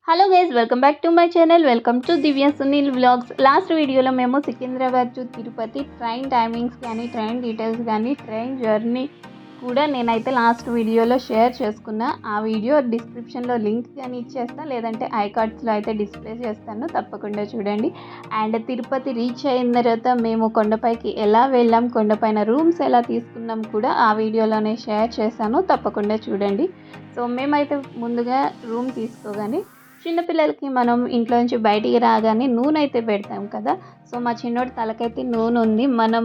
Hello guys, welcome back to my channel. Welcome to Divya Sunil vlogs. Last వీడియోలో మేము Secunderabad to Tirupati train timings కానీ, train details కానీ, train journey కూడా నేనైతే last వీడియోలో షేర్ చేసుకున్నా. ఆ వీడియో డిస్క్రిప్షన్లో లింక్ కానీ ఇచ్చేస్తా, లేదంటే ఐకార్డ్స్లో అయితే డిస్ప్లే చేస్తాను, తప్పకుండా చూడండి. అండ్ తిరుపతి రీచ్ అయిన తర్వాత మేము కొండపైకి ఎలా వెళ్ళాం, కొండపైన రూమ్స్ ఎలా తీసుకున్నాం కూడా ఆ వీడియోలోనే షేర్ చేశాను, తప్పకుండా చూడండి. సో మేమైతే ముందుగా రూమ్ తీసుకోగానే చిన్నపిల్లలకి మనం ఇంట్లో నుంచి బయటికి రాగానే నూనె అయితే పెడతాం కదా. సో మా చిన్నోడి తలకైతే నూనె ఉంది. మనం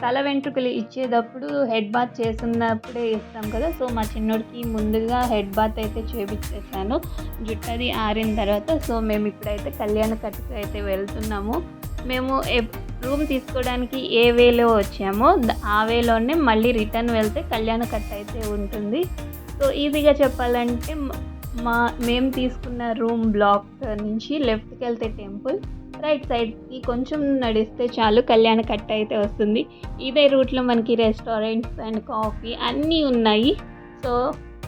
తల వెంట్రుకలు ఇచ్చేటప్పుడు హెడ్ బాత్ చేస్తున్నప్పుడే ఇస్తాం కదా. సో మా చిన్నోడికి ముందుగా హెడ్ బాత్ అయితే చేపించేసాను, జుట్టు అది ఆరిన తర్వాత. సో మేము ఇప్పుడైతే కళ్యాణ కట్టుకు అయితే వెళ్తున్నాము. మేము రూమ్ తీసుకోవడానికి ఏ వేలో వచ్చామో ఆ వేలోనే మళ్ళీ రిటర్న్ వెళ్తే కళ్యాణ కట్ట అయితే ఉంటుంది. సో ఈజీగా చెప్పాలంటే మేము తీసుకున్న రూమ్ బ్లాక్ నుంచి లెఫ్ట్కి వెళ్తే టెంపుల్, రైట్ సైడ్కి కొంచెం నడిస్తే చాలు కళ్యాణ కట్ట అయితే వస్తుంది. ఇదే రూట్లో మనకి రెస్టారెంట్స్ అండ్ కాఫీ అన్నీ ఉన్నాయి. సో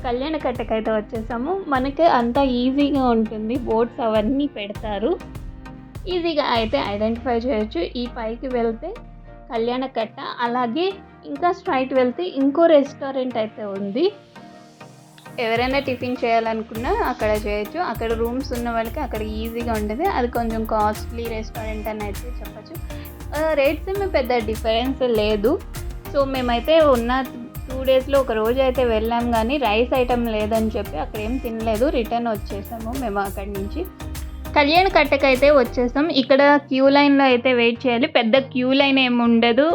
కళ్యాణ కట్టకైతే వచ్చేసాము. మనకి అంతా ఈజీగా ఉంటుంది, బోర్డ్స్ అవన్నీ పెడతారు, ఈజీగా అయితే ఐడెంటిఫై చేయొచ్చు. ఈ పైకి వెళ్తే కళ్యాణ కట్ట, అలాగే ఇంకా స్ట్రైట్ వెళ్తే ఇంకో రెస్టారెంట్ అయితే ఉంది. ఎవరైనా టిఫిన్ చేయాలనుకున్నా అక్కడ చేయొచ్చు. అక్కడ రూమ్స్ ఉన్న వాళ్ళకి అక్కడ ఈజీగా ఉంటుంది. అది కొంచెం కాస్ట్లీ రెస్టారెంట్ అని అయితే చెప్పచ్చు. రేట్స్ ఏమీ పెద్ద డిఫరెన్స్ లేదు. సో మేమైతే ఉన్న 2 డేస్లో ఒక రోజు అయితే వెళ్ళాం, కానీ రైస్ ఐటమ్ లేదని చెప్పి అక్కడ ఏం తినలేదు, రిటర్న్ వచ్చేసాము మేము అక్కడి నుంచి. కళ్యాణ కట్టకైతే వచ్చేసాం. ఇక్కడ క్యూ లైన్లో అయితే వెయిట్ చేయాలి. పెద్ద క్యూ లైన్ ఏమి ఉండదు,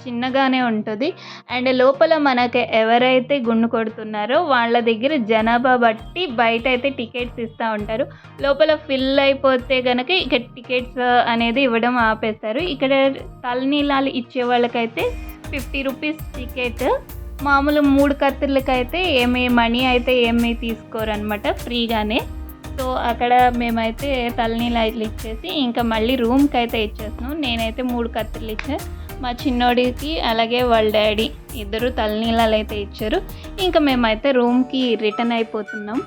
చిన్నగానే ఉంటుంది. అండ్ లోపల మనకి ఎవరైతే గుండు కొడుతున్నారో వాళ్ళ దగ్గర జనాభా బట్టి బయట అయితే టికెట్స్ ఇస్తూ ఉంటారు. లోపల ఫిల్ అయిపోతే కనుక ఇక్కడ టికెట్స్ అనేది ఇవ్వడం ఆపేస్తారు. ఇక్కడ తలనీలాలు ఇచ్చే వాళ్ళకైతే 50 రూపీస్ టికెట్. మామూలు 3 కత్తులకైతే ఏమీ మనీ అయితే ఏమీ తీసుకోరు అనమాట, ఫ్రీగానే. సో అక్కడ మేమైతే తలనీళ్ళు ఇచ్చేసి ఇంకా మళ్ళీ రూమ్కి అయితే ఇచ్చేసినాం. నేనైతే 3 కత్తులు ఇచ్చాను, మా చిన్నోడికి అలాగే వాళ్ళ డాడీ ఇద్దరు తలనీళ్ళు అయితే ఇచ్చారు. ఇంకా మేమైతే రూమ్కి రిటర్న్ అయిపోతున్నాం.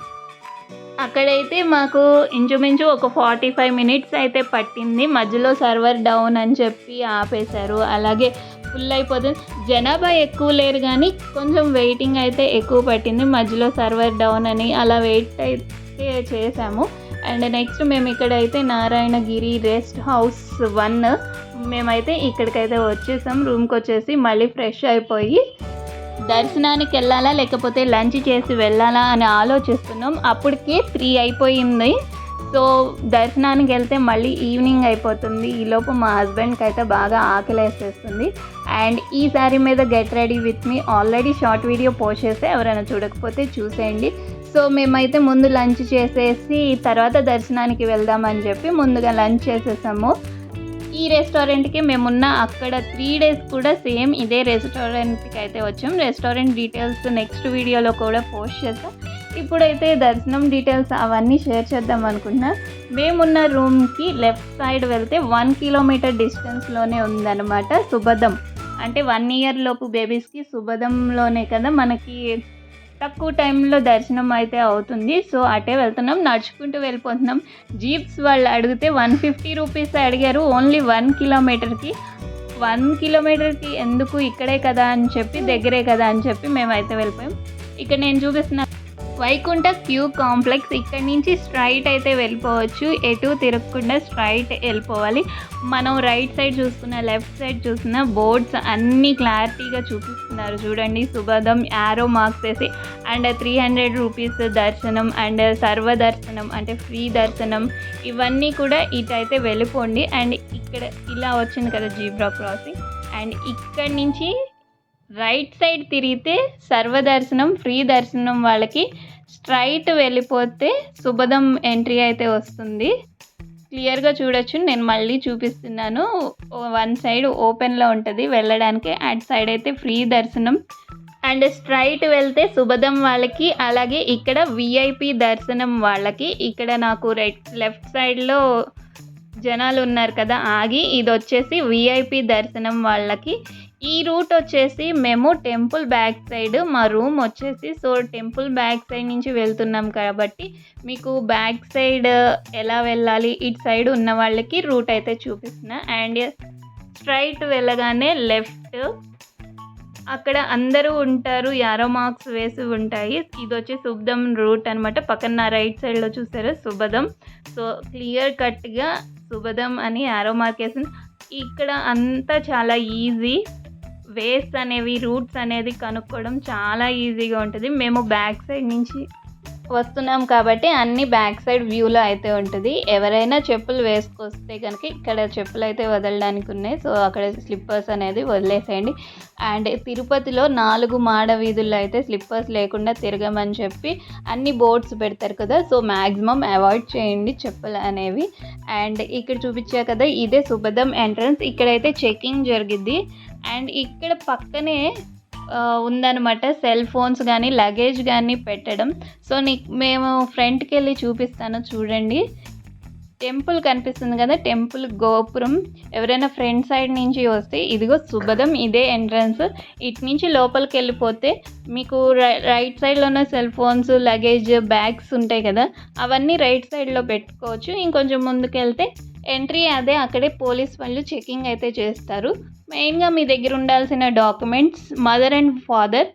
అక్కడైతే మాకు ఇంచుమించు ఒక 45 మినిట్స్ అయితే పట్టింది. మధ్యలో సర్వర్ డౌన్ అని చెప్పి ఆపేశారు, అలాగే ఫుల్ అయిపోతుంది. జనాభా ఎక్కువ లేరు కానీ కొంచెం వెయిటింగ్ అయితే ఎక్కువ పట్టింది, మధ్యలో సర్వర్ డౌన్ అని అలా వెయిట్ అయితే చేసాము. అండ్ నెక్స్ట్ మేము ఇక్కడైతే నారాయణగిరి రెస్ట్ హౌస్ 1 మేమైతే ఇక్కడికైతే వచ్చేసాం. రూమ్కి వచ్చేసి మళ్ళీ ఫ్రెష్ అయిపోయి దర్శనానికి వెళ్ళాలా లేకపోతే లంచ్ చేసి వెళ్ళాలా అని ఆలోచిస్తున్నాం. అప్పటికే 3 అయిపోయింది. సో దర్శనానికి వెళ్తే మళ్ళీ ఈవినింగ్ అయిపోతుంది. ఈలోపు మా హస్బెండ్కి అయితే బాగా ఆకలేసేస్తుంది. అండ్ ఈ శారీ మీద get ready with me already short video post చేస్తే ఎవరైనా చూడకపోతే చూసేయండి. సో మేమైతే ముందు లంచ్ చేసేసి తర్వాత దర్శనానికి వెళ్దామని చెప్పి ముందుగా లంచ్ చేసేసాము. ఈ రెస్టారెంట్కి మేమున్న అక్కడ 3 డేస్ కూడా సేమ్ ఇదే రెస్టారెంట్కి అయితే వచ్చాం. రెస్టారెంట్ డీటెయిల్స్ నెక్స్ట్ వీడియోలో కూడా పోస్ట్ చేస్తాం. ఇప్పుడైతే దర్శనం డీటెయిల్స్ అవన్నీ షేర్ చేద్దాం అనుకున్నా. మేమున్న రూమ్కి లెఫ్ట్ సైడ్ వెళ్తే 1 కిలోమీటర్ డిస్టెన్స్లోనే ఉందన్నమాట సుభదం. అంటే 1 ఇయర్ లోపు బేబీస్కి సుభదంలోనే కదా మనకి తక్కువ టైంలో దర్శనం అయితే అవుతుంది. సో అటే వెళ్తున్నాం, నడుచుకుంటూ వెళ్ళిపోతున్నాం. జీప్స్ వాళ్ళు అడిగితే 150 రూపీస్ అడిగారు ఓన్లీ 1 కిలోమీటర్కి. 1 కిలోమీటర్కి ఎందుకు, ఇక్కడే కదా అని చెప్పి, దగ్గరే కదా అని చెప్పి మేమైతే వెళ్ళిపోయాం. ఇక్కడ నేను చూపిస్తున్న వైకుంఠ క్యూ కాంప్లెక్స్, ఇక్కడి నుంచి స్ట్రైట్ అయితే వెళ్ళిపోవచ్చు, ఎటు తిరగకుండా స్ట్రైట్ వెళ్ళిపోవాలి. మనం రైట్ సైడ్ చూసుకున్న లెఫ్ట్ సైడ్ చూసిన బోర్డ్స్ అన్నీ క్లారిటీగా చూపిస్తున్నారు చూడండి. సుభదం యారో మార్క్స్ వేసి అండ్ 300 రూపీస్ దర్శనం అండ్ సర్వ దర్శనం అంటే ఫ్రీ దర్శనం, ఇవన్నీ కూడా ఇటు అయితే వెళ్ళిపోండి. అండ్ ఇక్కడ ఇలా వచ్చింది కదా జీబ్రా క్రాసింగ్, అండ్ ఇక్కడి నుంచి రైట్ సైడ్ తిరిగితే సర్వదర్శనం ఫ్రీ దర్శనం వాళ్ళకి, స్ట్రైట్ వెళ్ళిపోతే సుభదం ఎంట్రీ అయితే వస్తుంది. క్లియర్గా చూడొచ్చు, నేను మళ్ళీ చూపిస్తున్నాను. 1 సైడ్ ఓపెన్లో ఉంటుంది వెళ్ళడానికి, అటు సైడ్ అయితే ఫ్రీ దర్శనం. అండ్ స్ట్రైట్ వెళ్తే సుభదం వాళ్ళకి, అలాగే ఇక్కడ విఐపి దర్శనం వాళ్ళకి. ఇక్కడ నాకు లెఫ్ట్ సైడ్లో జనాలు ఉన్నారు కదా ఆగి, ఇది వచ్చేసి విఐపి దర్శనం వాళ్ళకి. ఈ రూట్ వచ్చేసి మేము టెంపుల్ బ్యాక్ సైడ్ మా రూమ్ వచ్చేసి, సో టెంపుల్ బ్యాక్ సైడ్ నుంచి వెళ్తున్నాం కాబట్టి మీకు బ్యాక్ సైడ్ ఎలా వెళ్ళాలి ఇటు సైడ్ ఉన్న వాళ్ళకి రూట్ అయితే చూపిస్తున్నా. అండ్ స్ట్రైట్ వెళ్ళగానే లెఫ్ట్ అక్కడ అందరూ ఉంటారు, యారో మార్క్స్ వేసి ఉంటాయి. ఇది వచ్చి శుభదం రూట్ అనమాట. పక్కన రైట్ సైడ్లో చూసారా శుభదం. సో క్లియర్ కట్గా శుభదం అని యారో మార్క్ వేసింది. ఇక్కడ అంతా చాలా ఈజీ, వేస్ అనేవి రూట్స్ అనేది కనుక్కోవడం చాలా ఈజీగా ఉంటుంది. మేము బ్యాక్ సైడ్ నుంచి వస్తున్నాం కాబట్టి అన్ని బ్యాక్ సైడ్ వ్యూలో అయితే ఉంటుంది. ఎవరైనా చెప్పులు వేసుకొస్తే కనుక ఇక్కడ చెప్పులు అయితే వదలడానికి ఉన్నాయి, సో అక్కడ స్లిప్పర్స్ అనేది వదిలేసేయండి. అండ్ తిరుపతిలో 4 మాడ వీధుల్లో అయితే స్లిప్పర్స్ లేకుండా తిరగమని చెప్పి అన్ని బోర్డ్స్ పెడతారు కదా, సో మ్యాక్సిమం అవాయిడ్ చేయండి చెప్పులు అనేవి. అండ్ ఇక్కడ చూపించా కదా ఇదే శుభదం ఎంట్రన్స్. ఇక్కడైతే చెకింగ్ జరిగిద్ది. అండ్ ఇక్కడ పక్కనే ఉందన్నమాట సెల్ ఫోన్స్ కానీ లగేజ్ కానీ పెట్టడం. సో మేము ఫ్రంట్కి వెళ్ళి చూపిస్తాను చూడండి. టెంపుల్ కనిపిస్తుంది కదా, టెంపుల్ గోపురం. ఎవరైనా ఫ్రంట్ సైడ్ నుంచి వస్తే ఇదిగో శుభదం, ఇదే ఎంట్రన్స్. ఇటు నుంచి లోపలికి వెళ్ళిపోతే మీకు రైట్ సైడ్లో ఉన్న సెల్ ఫోన్స్ లగేజ్ బ్యాగ్స్ ఉంటాయి కదా, అవన్నీ రైట్ సైడ్లో పెట్టుకోవచ్చు. ఇంకొంచెం ముందుకు వెళ్తే ఎంట్రీ అదే, అక్కడే పోలీస్ వాళ్ళు చెకింగ్ అయితే చేస్తారు. మెయిన్గా మీ దగ్గర ఉండాల్సిన documents mother and father,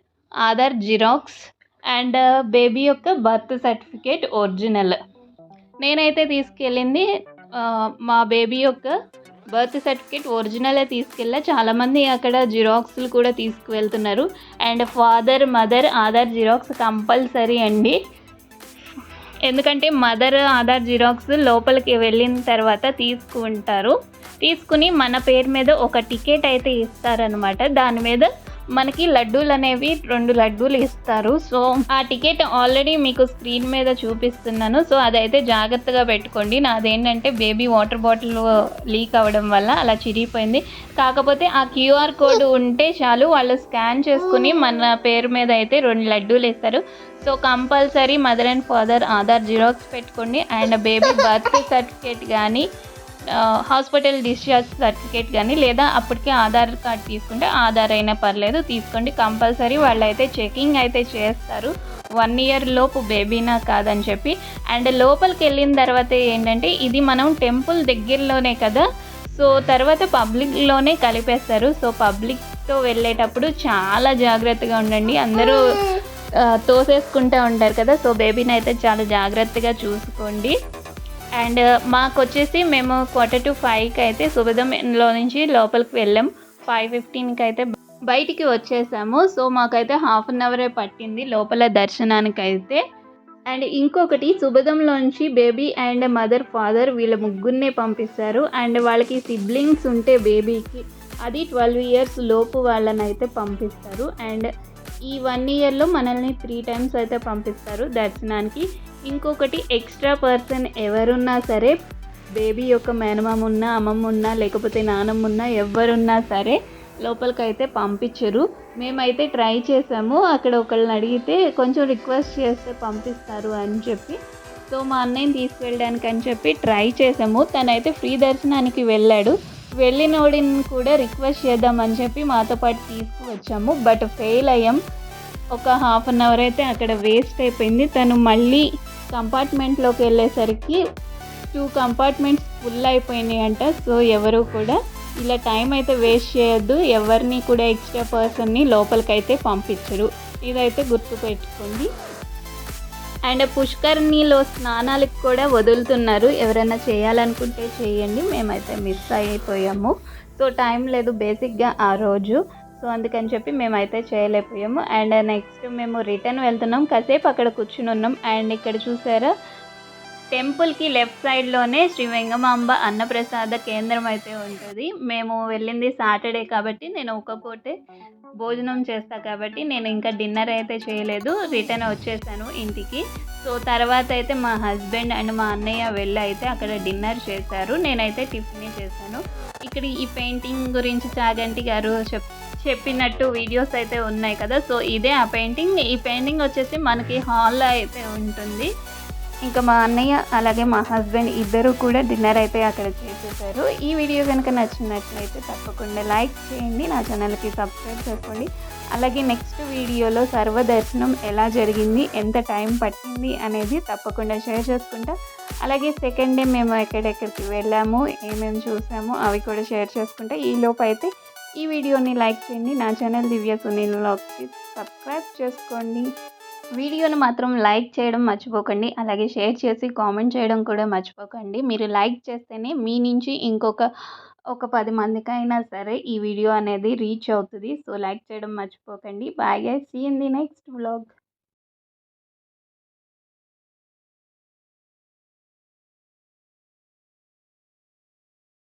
Aadhaar xerox and baby యొక్క బర్త్ సర్టిఫికేట్ ఒరిజినల్. నేనైతే తీసుకెళ్ళింది మా బేబీ యొక్క బర్త్ సర్టిఫికేట్ ఒరిజినలే తీసుకెళ్ళా. చాలామంది అక్కడ జిరాక్స్లు కూడా తీసుకువెళ్తున్నారు. And father mother Aadhaar xerox compulsory అండి. ఎందుకంటే మదర్ ఆధార్ జిరాక్స్ లోపలికి వెళ్ళిన తర్వాత తీసుకుంటారు. తీసుకుని మన పేరు మీద ఒక టికెట్ అయితే ఇస్తారనమాట. దాని మీద మనకి లడ్డూలు అనేవి 2 లడ్డూలు ఇస్తారు. సో ఆ టికెట్ ఆల్రెడీ మీకు స్క్రీన్ మీద చూపిస్తున్నాను. సో అదైతే జాగ్రత్తగా పెట్టుకోండి. నాదేంటంటే బేబీ వాటర్ బాటిల్ లీక్ అవ్వడం వల్ల అలా చిరిగిపోయింది. కాకపోతే ఆ క్యూఆర్ కోడ్ ఉంటే చాలు, వాళ్ళు స్కాన్ చేసుకుని మన పేరు మీద అయితే 2 లడ్డూలు ఇస్తారు. So compulsory mother and father Aadhaar xerox పెట్టుకోండి. అండ్ బేబీ బర్త్ సర్టిఫికేట్ కానీ హాస్పిటల్ డిశ్చార్జ్ సర్టిఫికేట్ కానీ, లేదా అప్పటికే ఆధార్ కార్డ్ తీసుకుంటే ఆధార్ అయినా పర్లేదు తీసుకోండి. కంపల్సరీ వాళ్ళైతే చెకింగ్ అయితే చేస్తారు 1 year లోపు బేబీనా కాదని చెప్పి. అండ్ లోపలికి వెళ్ళిన తర్వాత ఏంటంటే ఇది మనం టెంపుల్ దగ్గరలోనే కదా, సో తర్వాత పబ్లిక్లోనే కలిపేస్తారు. సో పబ్లిక్తో వెళ్ళేటప్పుడు చాలా జాగ్రత్తగా ఉండండి. అందరూ తోసేసుకుంటూ ఉంటారు కదా, సో బేబీని అయితే చాలా జాగ్రత్తగా చూసుకోండి. అండ్ మాకు వచ్చేసి మేము 4:45కి అయితే శుభదంలో నుంచి లోపలికి వెళ్ళాం. 5:15కి అయితే బయటికి వచ్చేసాము. సో మాకైతే 1/2 hour పట్టింది లోపల దర్శనానికి అయితే. అండ్ ఇంకొకటి శుభదంలోంచి బేబీ అండ్ మదర్ ఫాదర్ వీళ్ళ ముగ్గురినే పంపిస్తారు. అండ్ వాళ్ళకి సిబ్లింగ్స్ ఉంటే బేబీకి అది 12 years లోపు వాళ్ళని అయితే పంపిస్తారు. అండ్ ఈ 1 yearలో మనల్ని 3 times అయితే పంపిస్తారు దర్శనానికి. ఇంకొకటి ఎక్స్ట్రా పర్సన్ ఎవరున్నా సరే, బేబీ యొక్క మేనమామ ఉన్నా అమ్మమ్మ ఉన్నా లేకపోతే నానమ్మ ఉన్నా ఎవరున్నా సరే లోపలికి అయితే పంపించరు. మేమైతే ట్రై చేసాము, అక్కడ ఒకళ్ళని అడిగితే కొంచెం రిక్వెస్ట్ చేస్తే పంపిస్తారు అని చెప్పి. సో మా అన్నయ్యని తీసుకెళ్ళడానికి అని చెప్పి ట్రై చేసాము. తనైతే ఫ్రీ దర్శనానికి వెళ్ళాడు. వెళ్ళినోడిని కూడా రిక్వెస్ట్ చేద్దామని చెప్పి మాతో పాటు తీసుకువచ్చాము. బట్ ఫెయిల్ అయ్యాం. ఒక 1/2 hour అయితే అక్కడ వేస్ట్ అయిపోయింది. తను మళ్ళీ కంపార్ట్మెంట్లోకి వెళ్ళేసరికి 2 compartments ఫుల్ అయిపోయినాయి అంట. సో ఎవరు కూడా ఇలా టైం అయితే వేస్ట్ చేయొద్దు, ఎవరిని కూడా ఎక్స్ట్రా పర్సన్ని లోపలికైతే పంపించరు. ఇదైతే గుర్తుపెట్టుకోండి. అండ్ పుష్కరిణిలో స్నానాలకు కూడా వదులుతున్నారు. ఎవరైనా చేయాలనుకుంటే చేయండి. మేమైతే మిస్ అయిపోయాము. సో టైం లేదు బేసిక్గా ఆ రోజు. సో అందుకని చెప్పి మేమైతే చేయలేకపోయాము. అండ్ నెక్స్ట్ మేము రిటర్న్ వెళ్తున్నాం. కాసేపు అక్కడ కూర్చుని ఉన్నాం. అండ్ ఇక్కడ చూసారా టెంపుల్కి లెఫ్ట్ సైడ్లోనే శ్రీ వెంగమాంబ అన్నప్రసాద కేంద్రం అయితే ఉంటుంది. మేము వెళ్ళింది సాటర్డే కాబట్టి నేను ఒక పూటే భోజనం చేస్తాను కాబట్టి నేను ఇంకా డిన్నర్ అయితే చేయలేదు, రిటర్న్ వచ్చేసాను ఇంటికి. సో తర్వాత అయితే మా హస్బెండ్ అండ్ మా అన్నయ్య వెళ్ళి అయితే అక్కడ డిన్నర్ చేశారు. నేనైతే టిఫిన్ చేశాను. ఇక్కడ ఈ పెయింటింగ్ గురించి చాగంటి గారు చెప్పినట్టు వీడియోస్ అయితే ఉన్నాయి కదా, సో ఇదే ఆ పెయింటింగ్. ఈ పెయింటింగ్ వచ్చేసి మనకి హాల్లో అయితే ఉంటుంది. ఇంకా మా అన్నయ్య అలాగే మా హస్బెండ్ ఇద్దరు కూడా డిన్నర్ అయితే అక్కడ చేసేసారు. ఈ వీడియో కనుక నచ్చినట్లయితే తప్పకుండా లైక్ చేయండి, నా ఛానల్కి సబ్స్క్రైబ్ చేసుకోండి. అలాగే నెక్స్ట్ వీడియోలో సర్వదర్శనం ఎలా జరిగింది, ఎంత టైం పట్టింది అనేది తప్పకుండా షేర్ చేసుకుంటా. అలాగే సెకండ్ డే మేము ఎక్కడెక్కడికి వెళ్ళాము, ఏమేమి చూసాము అవి కూడా షేర్ చేసుకుంటా. ఈలోపు అయితే ఈ వీడియోని లైక్ చేయండి, నా ఛానల్ దివ్య సునీల్ వ్లాగ్స్కి సబ్స్క్రైబ్ చేసుకోండి. వీడియోని మాత్రం లైక్ చేయడం మర్చిపోకండి. అలాగే షేర్ చేసి కామెంట్ చేయడం కూడా మర్చిపోకండి. మీరు లైక్ చేస్తేనే మీ నుంచి ఒక 10 మందికైనా సరే ఈ వీడియో అనేది రీచ్ అవుతుంది. సో లైక్ చేయడం మర్చిపోకండి. Bye guys, see in the next vlog.